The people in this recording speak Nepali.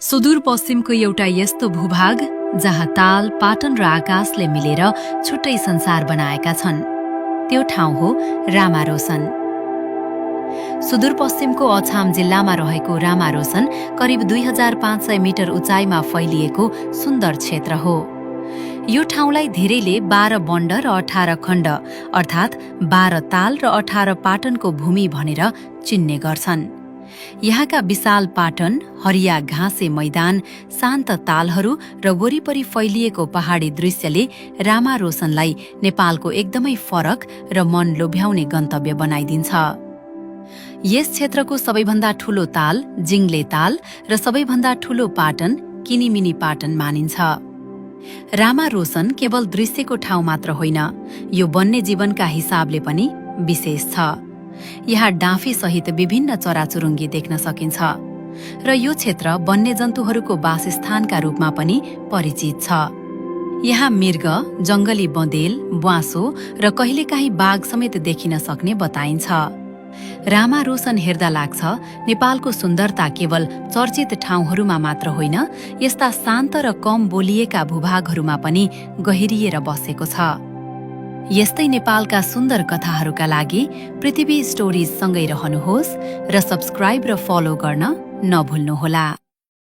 सुदूरपश्चिमको एउटा यस्तो भूभाग जहाँ ताल, पाटन र आकाशले मिलेर छुट्टै संसार बनाएका छन्। त्यो ठाउँ हो रामारोसन। सुदूरपश्चिमको अछाम जिल्लामा रहेको रामारोसन करिब 2500 मिटर उचाइमा फैलिएको सुन्दर क्षेत्र हो। यो ठाउँलाई धेरैले 12 बण्ड र 18 खण्ड अर्थात् 12 ताल र 18 पाटनको भूमि भनेर चिन्ने गर्छन्। यहाँका विशाल पाटन, हरिया घाँसे मैदान, शान्त तालहरू र वरिपरि फैलिएको पहाडी दृश्यले रामारोसनलाई नेपालको एकदमै फरक र मन लोभ्याउने गन्तव्य बनाइदिन्छ। यस क्षेत्रको सबैभन्दा ठूलो ताल जिङ्ले ताल र सबैभन्दा ठूलो पाटन किनिमिनी पाटन मानिन्छ। रामारोसन केवल दृश्यको ठाउँ मात्र होइन, यो वन्यजीवनका हिसाबले पनि विशेष छ। यहाँ डाँफे सहित विभिन्न चराचुरुङ्गी देख्न सकिन्छ र यो क्षेत्र वन्यजन्तुहरूको वासस्थानका रूपमा पनि परिचित छ। यहाँ मृग, जङ्गली बँदेल, ब्वाँसो र कहिलेकाहीँ बाघ समेत देखिन सक्ने बताइन्छ। रामारोसन हेर्दा लाग्छ नेपालको सुन्दरता केवल चर्चित ठाउँहरूमा मात्र होइन, यस्ता शान्त र कम बोलिएका भूभागहरूमा पनि गहिरिएर बसेको छ। यस्तै नेपालका सुन्दर कथाहरूका लागि पृथ्वी स्टोरिज सँगै रहनुहोस् र सब्स्क्राइब र फलो गर्न नभुल्नुहोला।